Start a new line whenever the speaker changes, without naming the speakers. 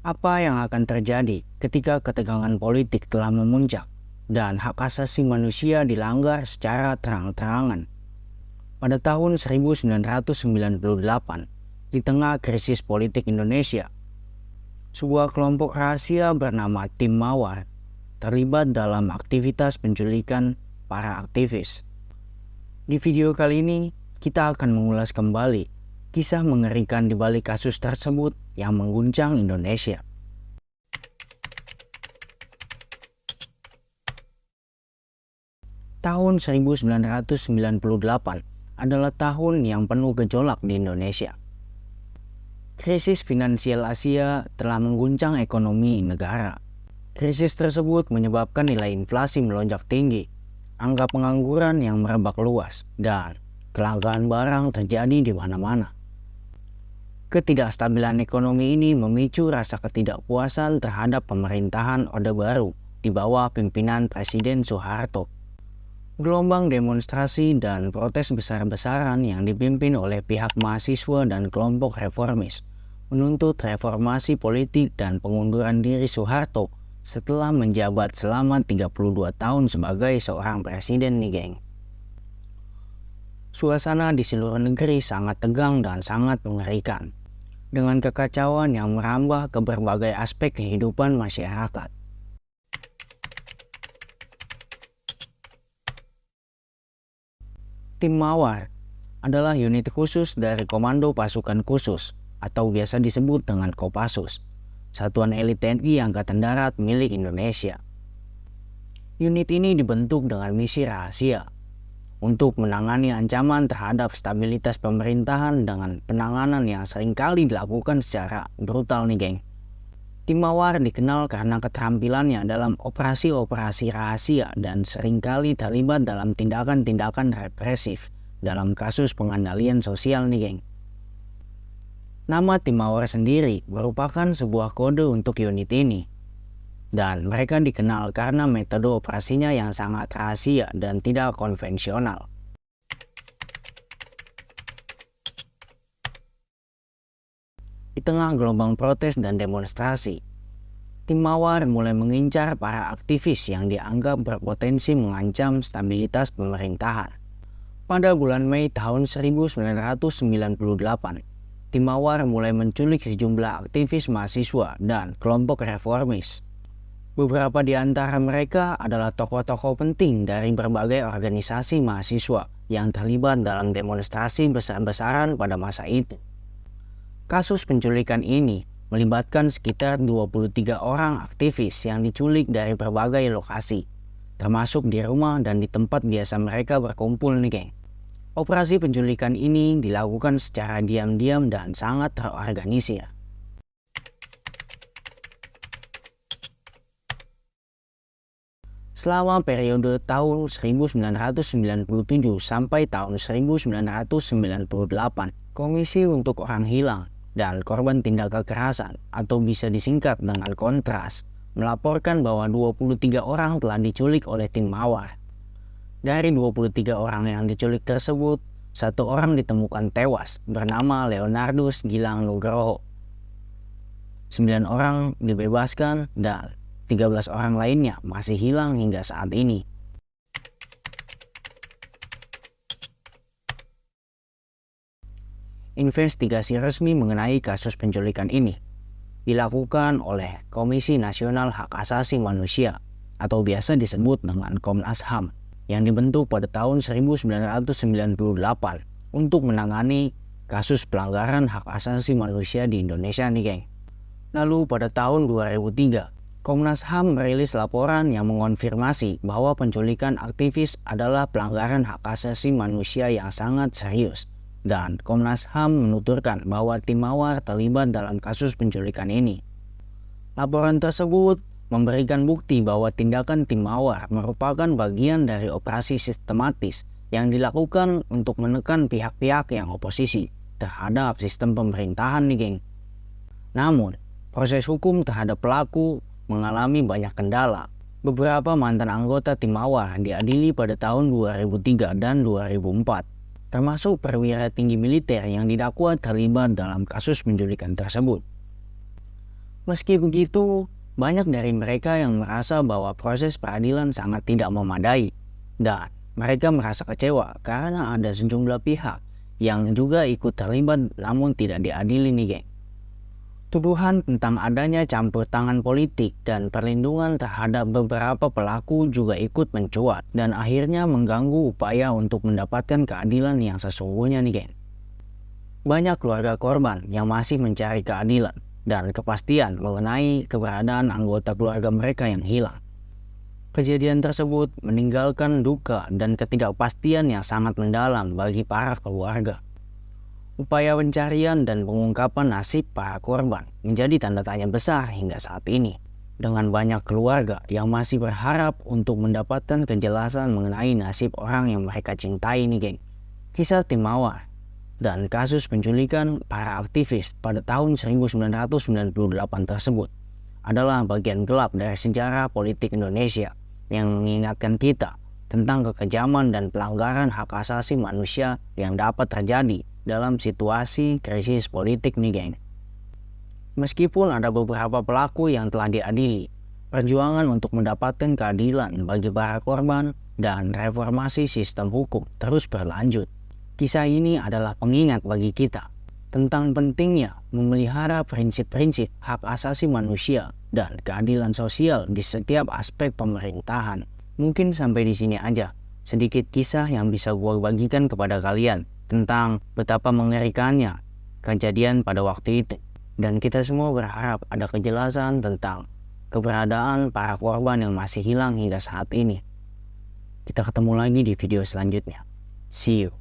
Apa yang akan terjadi ketika ketegangan politik telah memuncak dan hak asasi manusia dilanggar secara terang-terangan? Pada tahun 1998, di tengah krisis politik Indonesia, sebuah kelompok rahasia bernama Tim Mawar terlibat dalam aktivitas penculikan para aktivis. Di video kali ini, kita akan mengulas kembali kisah mengerikan di balik kasus tersebut yang mengguncang Indonesia. Tahun 1998 adalah tahun yang penuh gejolak di Indonesia. Krisis finansial Asia telah mengguncang ekonomi negara. Krisis tersebut menyebabkan nilai inflasi melonjak tinggi, angka pengangguran yang merebak luas, dan kelangkaan barang terjadi di mana-mana. Ketidakstabilan ekonomi ini memicu rasa ketidakpuasan terhadap pemerintahan Orde Baru di bawah pimpinan Presiden Soeharto. Gelombang demonstrasi dan protes besar-besaran yang dipimpin oleh pihak mahasiswa dan kelompok reformis menuntut reformasi politik dan pengunduran diri Soeharto setelah menjabat selama 32 tahun sebagai seorang presiden nih geng. Suasana di seluruh negeri sangat tegang dan sangat mengerikan, dengan kekacauan yang merambah ke berbagai aspek kehidupan masyarakat. Tim Mawar adalah unit khusus dari Komando Pasukan Khusus atau biasa disebut dengan Kopassus, satuan elit TNI Angkatan Darat milik Indonesia. Unit ini dibentuk dengan misi rahasia untuk menangani ancaman terhadap stabilitas pemerintahan dengan penanganan yang seringkali dilakukan secara brutal nih geng. Tim Mawar dikenal karena keterampilannya dalam operasi-operasi rahasia dan seringkali terlibat dalam tindakan-tindakan represif dalam kasus pengendalian sosial nih geng. Nama Tim Mawar sendiri merupakan sebuah kode untuk unit ini. Dan mereka dikenal karena metode operasinya yang sangat rahasia dan tidak konvensional. Di tengah gelombang protes dan demonstrasi, Tim Mawar mulai mengincar para aktivis yang dianggap berpotensi mengancam stabilitas pemerintahan. Pada bulan Mei tahun 1998, Tim Mawar mulai menculik sejumlah aktivis mahasiswa dan kelompok reformis. Beberapa di antara mereka adalah tokoh-tokoh penting dari berbagai organisasi mahasiswa yang terlibat dalam demonstrasi besar-besaran pada masa itu. Kasus penculikan ini melibatkan sekitar 23 orang aktivis yang diculik dari berbagai lokasi, termasuk di rumah dan di tempat biasa mereka berkumpul nih geng. Operasi penculikan ini dilakukan secara diam-diam dan sangat terorganisir. Selama periode tahun 1997 sampai tahun 1998, Komisi untuk Orang Hilang dan Korban Tindak Kekerasan atau bisa disingkat dengan Kontras melaporkan bahwa 23 orang telah diculik oleh Tim Mawar. Dari 23 orang yang diculik tersebut, satu orang ditemukan tewas bernama Leonardus Gilang Nugroho. 9 orang dibebaskan dan 13 orang lainnya masih hilang hingga saat ini. Investigasi resmi mengenai kasus penculikan ini dilakukan oleh Komisi Nasional Hak Asasi Manusia atau biasa disebut dengan Komnas HAM yang dibentuk pada tahun 1998 untuk menangani kasus pelanggaran hak asasi manusia di Indonesia nih geng. Lalu pada tahun 2003, Komnas HAM merilis laporan yang mengonfirmasi bahwa penculikan aktivis adalah pelanggaran hak asasi manusia yang sangat serius. Dan Komnas HAM menuturkan bahwa Tim Mawar terlibat dalam kasus penculikan ini. Laporan tersebut memberikan bukti bahwa tindakan Tim Mawar merupakan bagian dari operasi sistematis yang dilakukan untuk menekan pihak-pihak yang oposisi terhadap sistem pemerintahan nih geng. Namun, proses hukum terhadap pelaku mengalami banyak kendala. Beberapa mantan anggota Tim Mawar diadili pada tahun 2003 dan 2004, termasuk perwira tinggi militer yang didakwa terlibat dalam kasus penculikan tersebut. Meski begitu, banyak dari mereka yang merasa bahwa proses peradilan sangat tidak memadai, dan mereka merasa kecewa karena ada sejumlah pihak yang juga ikut terlibat namun tidak diadili nih geng. Tuduhan tentang adanya campur tangan politik dan perlindungan terhadap beberapa pelaku juga ikut mencuat dan akhirnya mengganggu upaya untuk mendapatkan keadilan yang sesungguhnya nih geng. Banyak keluarga korban yang masih mencari keadilan dan kepastian mengenai keberadaan anggota keluarga mereka yang hilang. Kejadian tersebut meninggalkan duka dan ketidakpastian yang sangat mendalam bagi para keluarga. Upaya pencarian dan pengungkapan nasib para korban menjadi tanda tanya besar hingga saat ini, dengan banyak keluarga yang masih berharap untuk mendapatkan kejelasan mengenai nasib orang yang mereka cintai nih geng. Kisah Tim Mawar dan kasus penculikan para aktivis pada tahun 1998 tersebut adalah bagian gelap dari sejarah politik Indonesia yang mengingatkan kita tentang kekejaman dan pelanggaran hak asasi manusia yang dapat terjadi dalam situasi krisis politik nih geng. Meskipun ada beberapa pelaku yang telah diadili, perjuangan untuk mendapatkan keadilan bagi para korban dan reformasi sistem hukum terus berlanjut. Kisah ini adalah pengingat bagi kita tentang pentingnya memelihara prinsip-prinsip hak asasi manusia dan keadilan sosial di setiap aspek pemerintahan. Mungkin sampai di sini aja sedikit kisah yang bisa gue bagikan kepada kalian tentang betapa mengerikannya kejadian pada waktu itu. Dan kita semua berharap ada kejelasan tentang keberadaan para korban yang masih hilang hingga saat ini. Kita ketemu lagi di video selanjutnya. See you.